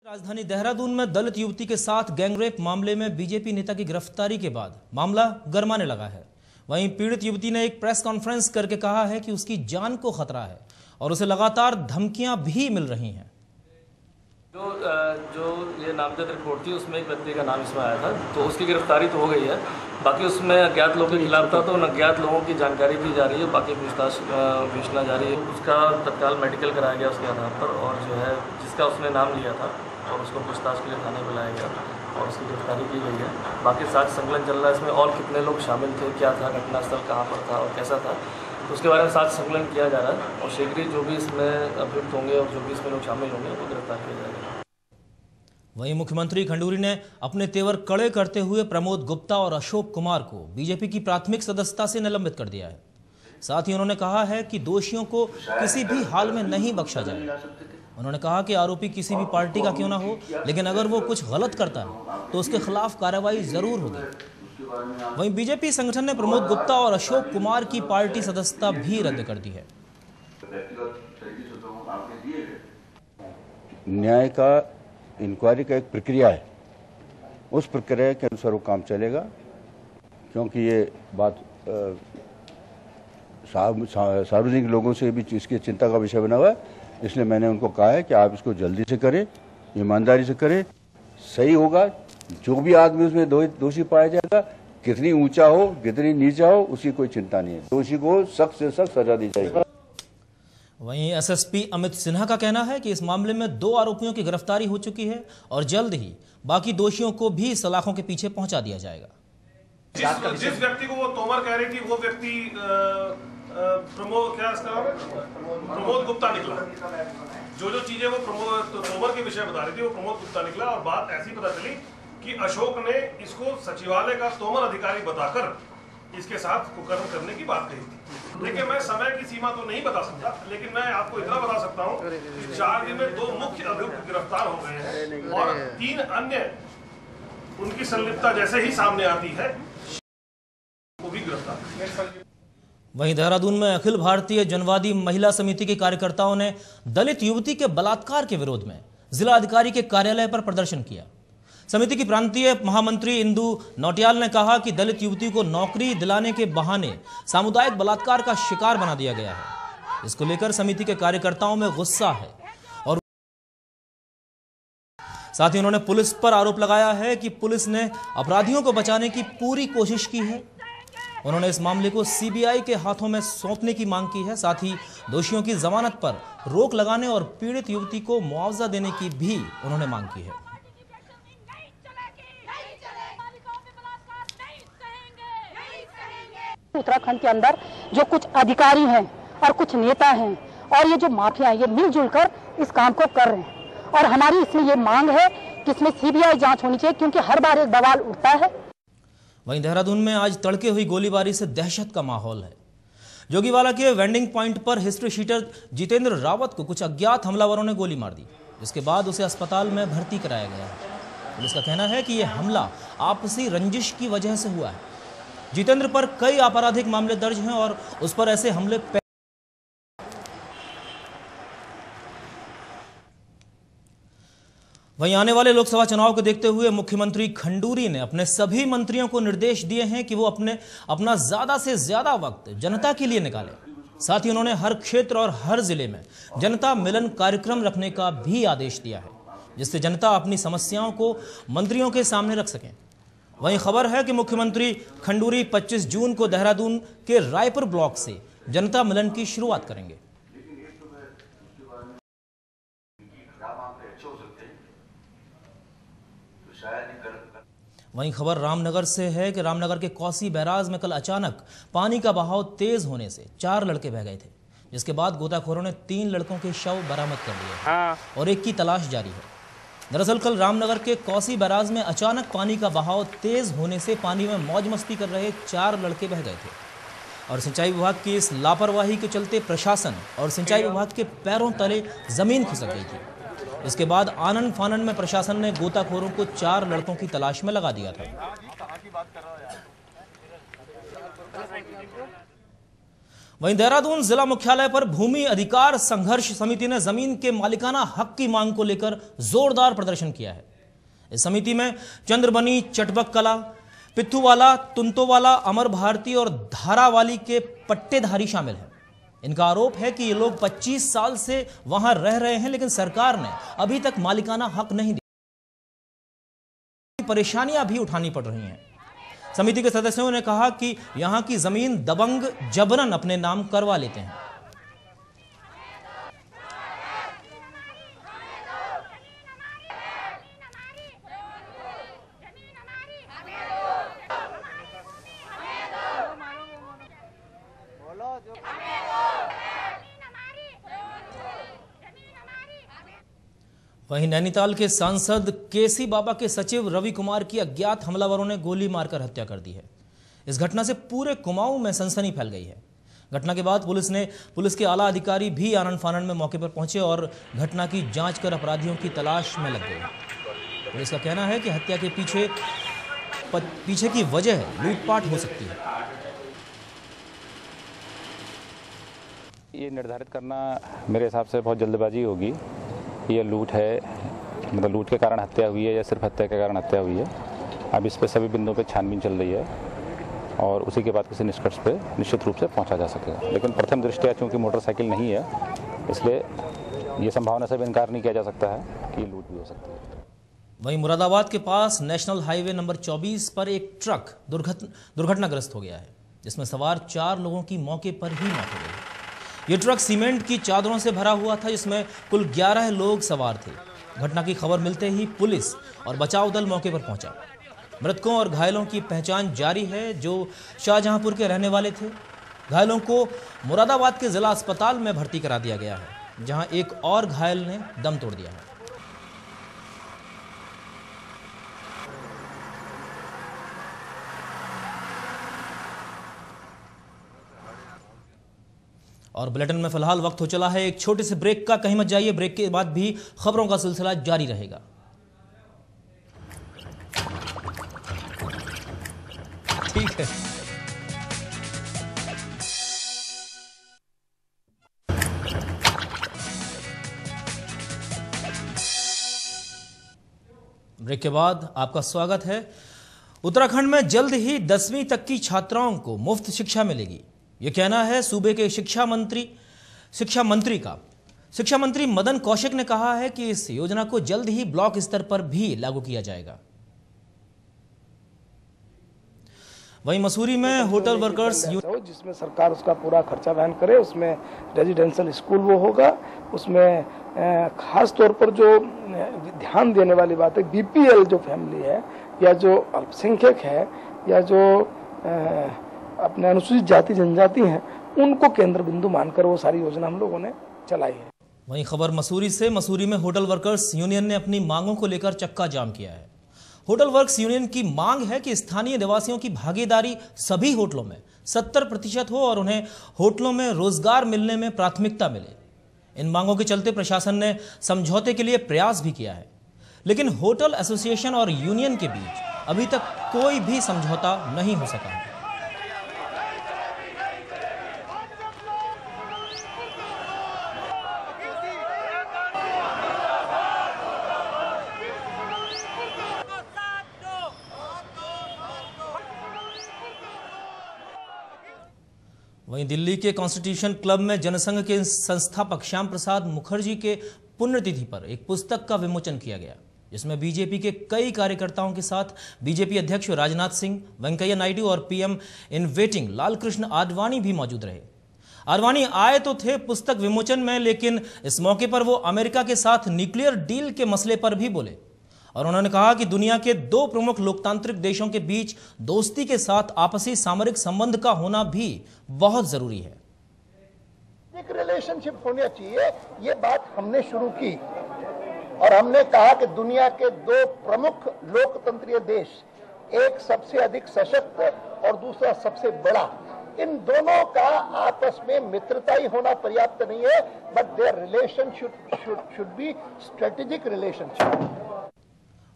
राजधानी देहरादून में दलित युवती के साथ गैंगरेप मामले में बीजेपी नेता की गिरफ्तारी के बाद मामला गरमाने लगा है। वहीं पीड़ित युवती ने एक प्रेस कॉन्फ्रेंस करके कहा है कि उसकी जान को खतरा है और उसे लगातार धमकियां भी मिल रही हैं। जो ये नामजद रिपोर्ट थी उसमें एक व्यक्ति का नाम इसमें आया था, तो उसकी गिरफ्तारी तो हो गई है। बाकी उसमें अज्ञात लोगों के खिलाफ था, तो उन अज्ञात लोगों की जानकारी भी जा रही है, बाकी पूछना जारी है। उसका तत्काल मेडिकल कराया गया उसके आधार पर, और जो है जिसका उसने नाम लिया था और उसको पूछताछ के लिए थाने बुलाया गया और उसकी गिरफ्तारी की गई है। बाकी साक्ष्य संकलन चल रहा है इसमें, और कितने लोग शामिल थे, क्या था घटनास्थल, कहाँ पर था और कैसा था, तो उसके बारे में साक्ष्य संकलन किया जा रहा है और शीघ्र ही जो भी इसमें अभियुक्त होंगे और जो भी इसमें लोग शामिल होंगे वो गिरफ्तार किया जाएगा। वहीं मुख्यमंत्री खंडूरी ने अपने तेवर कड़े करते हुए प्रमोद गुप्ता और अशोक कुमार को बीजेपी की प्राथमिक सदस्यता से निलंबित कर दिया है। साथ ही उन्होंने कहा है कि दोषियों को किसी भी हाल में नहीं बख्शा जाएगा। उन्होंने कहा कि आरोपी किसी भी पार्टी का क्यों ना हो, लेकिन अगर वो कुछ गलत करता है तो उसके खिलाफ कार्रवाई जरूर होगी। वहीं बीजेपी संगठन ने प्रमोद गुप्ता और अशोक कुमार की पार्टी सदस्यता भी रद्द कर दी है। न्याय का इंक्वायरी का एक प्रक्रिया है, उस प्रक्रिया के अनुसार वो काम चलेगा, क्योंकि ये बात सार्वजनिक लोगों से भी इसकी चिंता का विषय बना हुआ है। इसलिए मैंने उनको कहा है कि आप इसको जल्दी से करें, ईमानदारी से करें, सही होगा। जो भी आदमी उसमें दोषी पाया जाएगा, कितनी ऊंचा हो कितनी नीचा हो, उसकी कोई चिंता नहीं है। दोषी को सख्त से सख्त सजा दी जाएगी। वहीं एसएसपी अमित सिन्हा का कहना है कि इस मामले में 2 आरोपियों की गिरफ्तारी हो चुकी है और जल्द ही बाकी दोषियों को भी सलाखों के पीछे पहुंचा दिया जाएगा। जिस व्यक्ति को वो तोमर कह रही थी, वो व्यक्ति प्रमोद गुप्ता निकला। जो चीजें वो तोमर के विषय बता रही थी वो प्रमोद गुप्ता निकला, और बात ऐसी पता चली कि अशोक ने इसको सचिवालय का तोमर अधिकारी बताकर इसके साथ कुकर्म करने की बात कही थी। देखिए, मैं समय की सीमा तो नहीं बता सकता, लेकिन मैं आपको इतना बता सकता हूं कि 4 दिन में 2 मुख्य अभियुक्त गिरफ्तार हो गए हैं और 3 अन्य उनकी संलिप्तता जैसे ही सामने आती है वो भी गिरफ्तार। वहीं देहरादून में अखिल भारतीय जनवादी महिला समिति के कार्यकर्ताओं ने दलित युवती के बलात्कार के विरोध में जिला अधिकारी के कार्यालय पर प्रदर्शन किया। समिति की प्रांतीय महामंत्री इंदु नौटियाल ने कहा कि दलित युवती को नौकरी दिलाने के बहाने सामुदायिक बलात्कार का शिकार बना दिया गया है। इसको लेकर समिति के कार्यकर्ताओं में गुस्सा है और साथ ही उन्होंने पुलिस पर आरोप लगाया है कि पुलिस ने अपराधियों को बचाने की पूरी कोशिश की है। उन्होंने इस मामले को सीबीआई के हाथों में सौंपने की मांग की है। साथ ही दोषियों की जमानत पर रोक लगाने और पीड़ित युवती को मुआवजा देने की भी उन्होंने मांग की है। उत्तराखंड के अंदर जो कुछ अधिकारी हैं और कुछ नेता हैं और ये जो माफिया हैं, ये मिलजुल कर इस काम को कर रहे हैं, और हमारी इसमें ये मांग है कि इसमें सीबीआई जांच होनी चाहिए, क्योंकि हर बार एक बवाल उठता है। वहीं देहरादून में आज तड़के हुई गोलीबारी से दहशत का माहौल है। जोगीवाला के वेंडिंग पॉइंट पर हिस्ट्री शीटर जितेंद्र रावत को कुछ अज्ञात हमलावरों ने गोली मार दी, जिसके बाद उसे अस्पताल में भर्ती कराया गया है। पुलिस का कहना है कि यह हमला आपसी रंजिश की वजह से हुआ है। जितेंद्र पर कई आपराधिक मामले दर्ज हैं और उस पर ऐसे हमले वहीं आने वाले लोकसभा चुनाव को देखते हुए मुख्यमंत्री खंडूरी ने अपने सभी मंत्रियों को निर्देश दिए हैं कि वो अपना ज्यादा से ज्यादा वक्त जनता के लिए निकालें। साथ ही उन्होंने हर क्षेत्र और हर जिले में जनता मिलन कार्यक्रम रखने का भी आदेश दिया है, जिससे जनता अपनी समस्याओं को मंत्रियों के सामने रख सकें। वहीं खबर है कि मुख्यमंत्री खंडूरी 25 जून को देहरादून के रायपुर ब्लॉक से जनता मिलन की शुरुआत करेंगे। वहीं खबर रामनगर से है कि रामनगर के कौसी बैराज में कल अचानक पानी का बहाव तेज होने से 4 लड़के बह गए थे, जिसके बाद गोताखोरों ने 3 लड़कों के शव बरामद कर लिए और एक की तलाश जारी है। दरअसल कल रामनगर के कौसी बैराज में अचानक पानी का बहाव तेज होने से पानी में मौज मस्ती कर रहे 4 लड़के बह गए थे और सिंचाई विभाग की इस लापरवाही के चलते प्रशासन और सिंचाई विभाग के पैरों तले जमीन खिसक गई थी। इसके बाद आनन फानन में प्रशासन ने गोताखोरों को 4 लड़कों की तलाश में लगा दिया था। वहीं देहरादून जिला मुख्यालय पर भूमि अधिकार संघर्ष समिति ने जमीन के मालिकाना हक की मांग को लेकर जोरदार प्रदर्शन किया है। इस समिति में चंद्रबनी, चटबक कला, पिथुवाला, तुंतोवाला, अमर भारती और धारावाली के पट्टेधारी शामिल हैं। इनका आरोप है कि ये लोग 25 साल से वहां रह रहे हैं, लेकिन सरकार ने अभी तक मालिकाना हक नहीं दिया। परेशानियां भी उठानी पड़ रही हैं। समिति के सदस्यों ने कहा कि यहां की जमीन दबंग जबरन अपने नाम करवा लेते हैं। वहीं नैनीताल के सांसद केसी बाबा के सचिव रवि कुमार की अज्ञात हमलावरों ने गोली मारकर हत्या कर दी है। इस घटना से पूरे कुमाऊं में सनसनी फैल गई है। घटना के बाद पुलिस के आला अधिकारी भी आनन फानन में मौके पर पहुंचे और घटना की जांच कर अपराधियों की तलाश में लग गए। पुलिस का कहना है कि हत्या के पीछे की वजह लूटपाट हो सकती है। ये निर्धारित करना मेरे हिसाब से बहुत जल्दबाजी होगी। ये लूट है, मतलब लूट के कारण हत्या हुई है या सिर्फ हत्या के कारण हत्या हुई है। अब इस पे सभी बिंदुओं पे छानबीन चल रही है और उसी के बाद किसी निष्कर्ष पे निश्चित रूप से पहुंचा जा सकेगा। लेकिन प्रथम दृष्टया चूंकि मोटरसाइकिल नहीं है, इसलिए ये संभावना से भी इनकार नहीं किया जा सकता है कि लूट भी हो सकती है। वहीं मुरादाबाद के पास नेशनल हाईवे नंबर 24 पर एक ट्रक दुर्घटनाग्रस्त हो गया है, जिसमें सवार 4 लोगों की मौके पर ही मौत हो गई। ये ट्रक सीमेंट की चादरों से भरा हुआ था, जिसमें कुल 11 लोग सवार थे। घटना की खबर मिलते ही पुलिस और बचाव दल मौके पर पहुंचा। मृतकों और घायलों की पहचान जारी है, जो शाहजहांपुर के रहने वाले थे। घायलों को मुरादाबाद के जिला अस्पताल में भर्ती करा दिया गया है, जहां एक और घायल ने दम तोड़ दिया है। और बुलेटिन में फिलहाल वक्त हो चला है एक छोटे से ब्रेक का। कहीं मत जाइए, ब्रेक के बाद भी खबरों का सिलसिला जारी रहेगा। ठीक है। ब्रेक के बाद आपका स्वागत है। उत्तराखंड में जल्द ही 10वीं तक की छात्राओं को मुफ्त शिक्षा मिलेगी, यह कहना है सूबे के शिक्षा मंत्री मदन कौशिक ने कहा है कि इस योजना को जल्द ही ब्लॉक स्तर पर भी लागू किया जाएगा। वहीं मसूरी में होटल वर्कर्स जिसमें सरकार उसका पूरा खर्चा वहन करे, उसमें रेजिडेंशियल स्कूल वो होगा, उसमें खास तौर पर जो ध्यान देने वाली बात है, बीपीएल जो फैमिली है या जो अल्पसंख्यक है या जो अपने अनुसूचित जाति जनजाति हैं, उनको केंद्र बिंदु मानकर वो सारी योजना हम लोगों ने चलाई है। वहीं खबर मसूरी से। मसूरी में होटल वर्कर्स यूनियन ने अपनी मांगों को लेकर चक्का जाम किया है। होटल वर्कर्स यूनियन की मांग है कि स्थानीय निवासियों की भागीदारी सभी होटलों में 70% हो और उन्हें होटलों में रोजगार मिलने में प्राथमिकता मिले। इन मांगों के चलते प्रशासन ने समझौते के लिए प्रयास भी किया है, लेकिन होटल एसोसिएशन और यूनियन के बीच अभी तक कोई भी समझौता नहीं हो सका है। वहीं दिल्ली के कॉन्स्टिट्यूशन क्लब में जनसंघ के संस्थापक श्याम प्रसाद मुखर्जी के पुण्यतिथि पर एक पुस्तक का विमोचन किया गया, जिसमें बीजेपी के कई कार्यकर्ताओं के साथ बीजेपी अध्यक्ष राजनाथ सिंह, वेंकैया नायडू और PM in waiting Lalkrishna Advani भी मौजूद रहे। आडवाणी आए तो थे पुस्तक विमोचन में, लेकिन इस मौके पर वो अमेरिका के साथ न्यूक्लियर डील के मसले पर भी बोले और उन्होंने कहा कि दुनिया के 2 प्रमुख लोकतांत्रिक देशों के बीच दोस्ती के साथ आपसी सामरिक संबंध का होना भी बहुत जरूरी है। एक रिलेशनशिप होना चाहिए, ये बात हमने शुरू की और हमने कहा कि दुनिया के 2 प्रमुख लोकतंत्रीय देश, एक सबसे अधिक सशक्त और दूसरा सबसे बड़ा, इन दोनों का आपस में मित्रता ही होना पर्याप्त नहीं है, but there relation should be strategic relationship.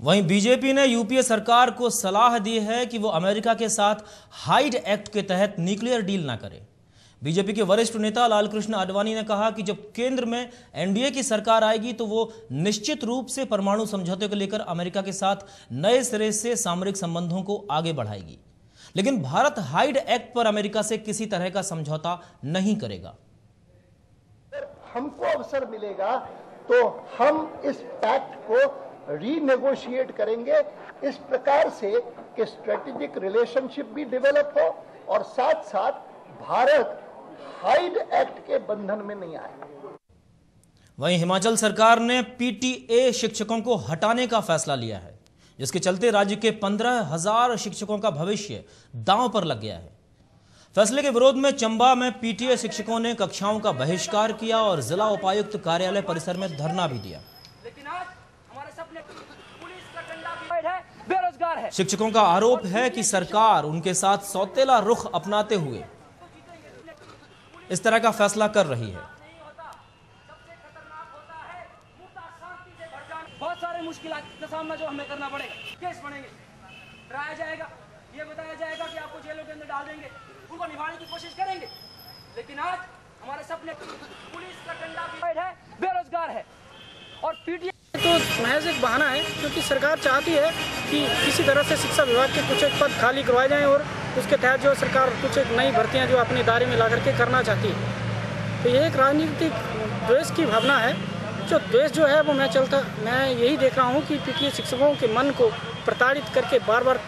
वहीं बीजेपी ने यूपीए सरकार को सलाह दी है कि वो अमेरिका के साथ हाइड एक्ट के तहत न्यूक्लियर डील ना करे। बीजेपी के वरिष्ठ नेता लालकृष्ण आडवाणी ने कहा कि जब केंद्र में एनडीए की सरकार आएगी तो वो निश्चित रूप से परमाणु समझौते को लेकर अमेरिका के साथ नए सिरे से सामरिक संबंधों को आगे बढ़ाएगी। लेकिन भारत हाइड एक्ट पर अमेरिका से किसी तरह का समझौता नहीं करेगा। हमको अवसर मिलेगा तो हम इस पैक्ट को रीनेगोशिएट करेंगे इस प्रकार से कि स्ट्रेटेजिक रिलेशनशिप भी डेवलप हो और साथ साथ भारत हाइड एक्ट के बंधन में नहीं आए। वहीं हिमाचल सरकार ने पीटीए शिक्षकों को हटाने का फैसला लिया है, जिसके चलते राज्य के 15,000 शिक्षकों का भविष्य दांव पर लग गया है। फैसले के विरोध में चंबा में पीटीए शिक्षकों ने कक्षाओं का बहिष्कार किया और जिला उपायुक्त कार्यालय परिसर में धरना भी दिया। लेकिन आज हमारे सपने पुलिस का डंडा भी है, बेरोजगार है। शिक्षकों का आरोप है कि सरकार उनके साथ सौतेला रुख अपनाते हुए इस तरह का फैसला कर रही है। बहुत सारे मुश्किलात का सामना जो हमें करना पड़ेगा, केस बनेंगे, डराया जाएगा, ये बताया जाएगा कि आपको जेलों के अंदर डाल देंगे, उनको निभाने की कोशिश करेंगे। लेकिन आज हमारे सपने पुलिस का डंडा भी है, बेरोजगार है और पीटीए तो महज एक बहाना है, क्योंकि सरकार चाहती है कि किसी तरह से शिक्षा विभाग के कुछ एक पद खाली करवाए जाएं और उसके तहत जो सरकार कुछ एक नई भर्तियां जो अपने दायरे में ला करके करना चाहती है। तो ये एक राजनीतिक द्वेष की भावना है। जो द्वेष जो है वो मैं यही देख रहा हूँ कि पीटीए शिक्षकों के मन को प्रताड़ित करके बार बार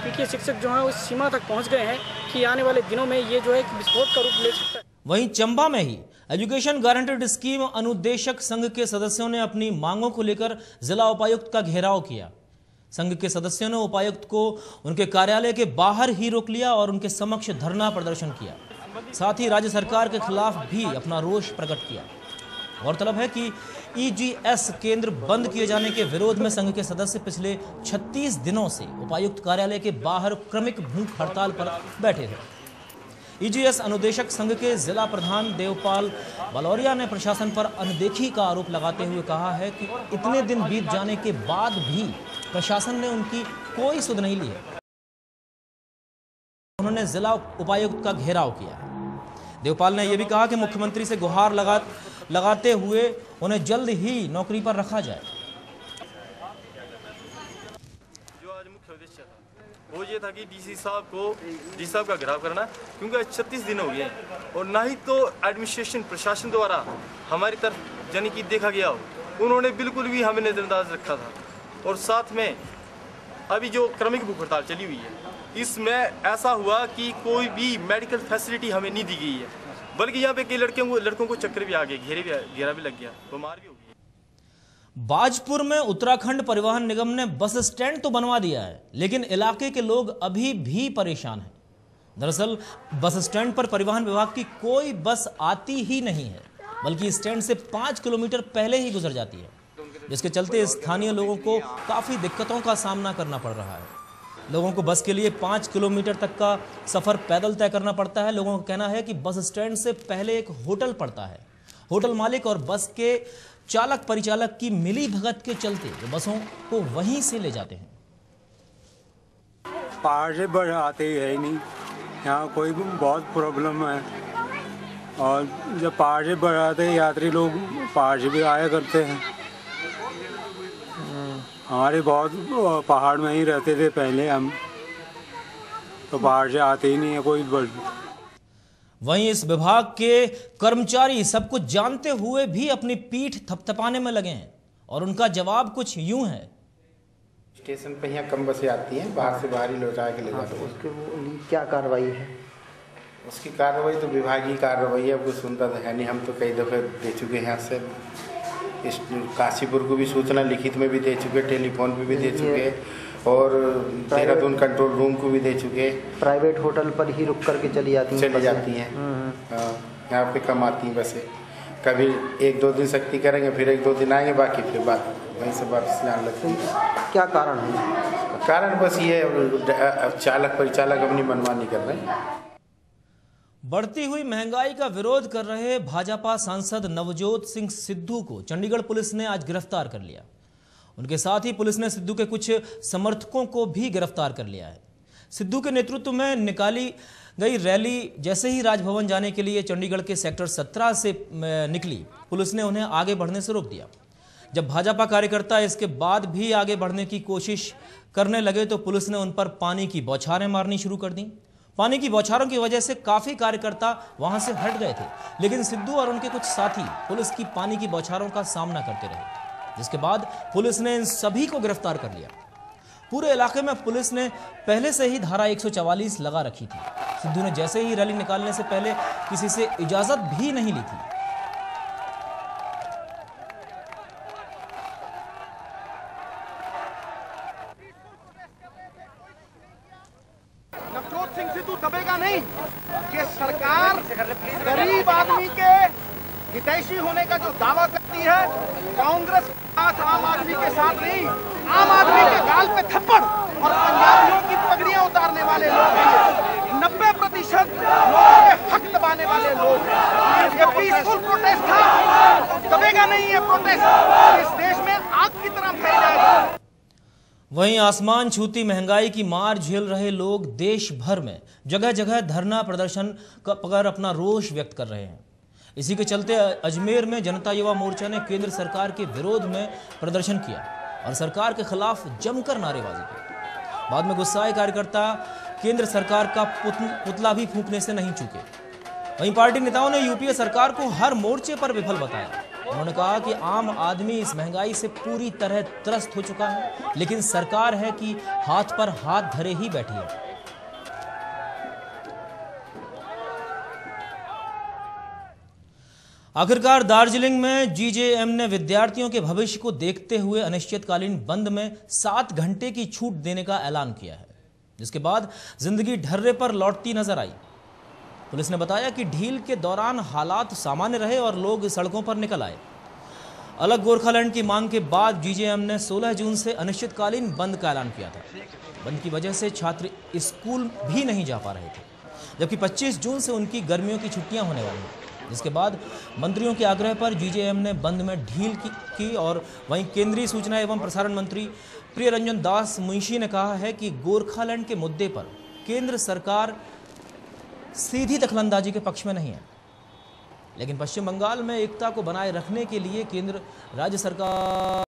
पीटीए शिक्षक जो है उस सीमा तक पहुँच गए हैं कि आने वाले दिनों में ये जो है विस्फोट का रूप ले सकता है। वहीं चंबा में ही एजुकेशन गारंटेड स्कीम अनुदेशक संघ के सदस्यों ने अपनी मांगों को लेकर जिला उपायुक्त का घेराव किया। संघ के सदस्यों ने उपायुक्त को उनके कार्यालय के बाहर ही रोक लिया और उनके समक्ष धरना प्रदर्शन किया। साथ ही राज्य सरकार के खिलाफ भी अपना रोष प्रकट किया। गौरतलब है कि ईजीएस केंद्र बंद किए जाने के विरोध में संघ के सदस्य पिछले 36 दिनों से उपायुक्त कार्यालय के बाहर क्रमिक भूख हड़ताल पर बैठे थे। ईजीएस अनुदेशक संघ के जिला प्रधान देवपाल बलौरिया ने प्रशासन पर अनदेखी का आरोप लगाते हुए कहा है कि इतने दिन बीत जाने के बाद भी प्रशासन ने उनकी कोई सुध नहीं ली है। उन्होंने जिला उपायुक्त का घेराव किया। देवपाल ने यह भी कहा कि मुख्यमंत्री से गुहार लगाते हुए उन्हें जल्द ही नौकरी पर रखा जाए। जो आज मुख्य उद्देश्य था वो ये था कि डीसी साहब का घेराव करना, क्योंकि 36 दिन हो गए और ना ही तो एडमिनिस्ट्रेशन प्रशासन द्वारा हमारी तरफ यानी कि देखा गया हो, उन्होंने बिल्कुल भी हमें नजरअंदाज रखा था। और साथ में अभी जो क्रमिक भूख हड़ताल चली हुई है, इसमें ऐसा हुआ कि कोई भी मेडिकल फैसिलिटी हमें नहीं दी गई है, बल्कि यहाँ पे कई लड़कों को चक्कर भी आ गए, घेरा भी लग गया, बीमार भी हो गई। बाजपुर में उत्तराखंड परिवहन निगम ने बस स्टैंड तो बनवा दिया है, लेकिन इलाके के लोग अभी भी परेशान हैं। दरअसल बस स्टैंड पर परिवहन विभाग की कोई बस आती ही नहीं है, बल्कि स्टैंड से 5 किलोमीटर पहले ही गुजर जाती है, जिसके चलते स्थानीय लोगों को काफी दिक्कतों का सामना करना पड़ रहा है। लोगों को बस के लिए 5 किलोमीटर तक का सफर पैदल तय करना पड़ता है। लोगों का कहना है कि बस स्टैंड से पहले एक होटल पड़ता है। होटल मालिक और बस के चालक परिचालक की मिली भगत के चलते वो बसों को वहीं से ले जाते हैं। पहाड़ से बस आते ही है ही नहीं, यहाँ कोई बहुत प्रॉब्लम है। और जब पहाड़ से बस आते हैं यात्री लोग पहाड़ से भी आया करते हैं। हमारे बहुत पहाड़ में ही रहते थे पहले हम, तो पहाड़ से आते ही नहीं है कोई बस। वहीं इस विभाग के कर्मचारी सब कुछ जानते हुए भी अपनी पीठ थपथपाने में लगे हैं और उनका जवाब कुछ यूं है। स्टेशन पे यहाँ कम बसें आती हैं, बाहर से बाहर ही लौटा के ले जाते हैं। उसकी क्या कार्रवाई है? उसकी कार्रवाई तो विभागीय कार्रवाई है, कुछ सुनता तो है नहीं। हम तो कई दफ़े दे चुके हैं यहाँ से, इस काशीपुर को भी सूचना लिखित में भी दे चुके, टेलीफोन पे भी दे चुके और देहरादून कंट्रोल रूम को भी दे चुके। प्राइवेट होटल पर ही रुक करके चली जाती हैं। यहाँ पे कम आती हैं बसें। कभी 1-2 दिन सख्ती करेंगे, फिर 1-2 दिन आएंगे, बाकी फिर बात वहीं से वापस जाने लगती है। क्या कारण है? कारण बस ये चालक परिचालक अपनी मनमानी कर रहे हैं। बढ़ती हुई महंगाई का विरोध कर रहे भाजपा सांसद नवजोत सिंह सिद्धू को चंडीगढ़ पुलिस ने आज गिरफ्तार कर लिया। उनके साथ ही पुलिस ने सिद्धू के कुछ समर्थकों को भी गिरफ्तार कर लिया है। सिद्धू के नेतृत्व में निकाली गई रैली जैसे ही राजभवन जाने के लिए चंडीगढ़ के सेक्टर 17 से निकली, पुलिस ने उन्हें आगे बढ़ने से रोक दिया। जब भाजपा कार्यकर्ता इसके बाद भी आगे बढ़ने की कोशिश करने लगे तो पुलिस ने उन पर पानी की बौछारें मारनी शुरू कर दी। पानी की बौछारों की वजह से काफी कार्यकर्ता वहां से हट गए थे, लेकिन सिद्धू और उनके कुछ साथी पुलिस की पानी की बौछारों का सामना करते रहे, जिसके बाद पुलिस ने इन सभी को गिरफ्तार कर लिया। पूरे इलाके में पुलिस ने पहले से ही धारा 144 लगा रखी थी। सिद्धू ने जैसे ही रैली निकालने से पहले किसी से इजाजत भी नहीं ली थी। नवजोत सिंह सिद्धू दबेगा नहीं कि सरकार गरीब आदमी के हितैषी होने का जो दावा करती है, कांग्रेस आम आदमी के साथ नहीं, आम आदमी के गाल पे थप्पड़ और पंजाबियों की पगड़ियां उतारने वाले लोग हैं। 90% लोगों के हक दबाने वाले लोग हैं। ये पीसफुल प्रोटेस्ट था, दबेगा नहीं ये प्रोटेस्ट, इस देश में आग की तरह फैल जाएगा। वहीं आसमान छूती महंगाई की मार झेल रहे लोग देश भर में जगह जगह धरना प्रदर्शन कर अपना रोष व्यक्त कर रहे हैं। इसी के चलते अजमेर में जनता युवा मोर्चा ने केंद्र सरकार के विरोध में प्रदर्शन किया और सरकार के खिलाफ जमकर नारेबाजी की। बाद में गुस्साए कार्यकर्ता केंद्र सरकार का पुतला भी फूंकने से नहीं चूके। वहीं पार्टी नेताओं ने यूपीए सरकार को हर मोर्चे पर विफल बताया। उन्होंने कहा कि आम आदमी इस महंगाई से पूरी तरह त्रस्त हो चुका है, लेकिन सरकार है कि हाथ पर हाथ धरे ही बैठी है। आखिरकार दार्जिलिंग में जीजेएम ने विद्यार्थियों के भविष्य को देखते हुए अनिश्चितकालीन बंद में 7 घंटे की छूट देने का ऐलान किया है, जिसके बाद जिंदगी ढर्रे पर लौटती नजर आई। पुलिस ने बताया कि ढील के दौरान हालात सामान्य रहे और लोग सड़कों पर निकल आए। अलग गोरखालैंड की मांग के बाद जीजेएम ने 16 जून से अनिश्चितकालीन बंद का ऐलान किया था। बंद की वजह से छात्र स्कूल भी नहीं जा पा रहे थे, जबकि 25 जून से उनकी गर्मियों की छुट्टियां होने वाली हैं, जिसके बाद मंत्रियों के आग्रह पर जीजेएम ने बंद में ढील की और वहीं केंद्रीय सूचना एवं प्रसारण मंत्री प्रियरंजन दास मुंशी ने कहा है कि गोरखालैंड के मुद्दे पर केंद्र सरकार सीधी दखलंदाजी के पक्ष में नहीं है, लेकिन पश्चिम बंगाल में एकता को बनाए रखने के लिए केंद्र राज्य सरकार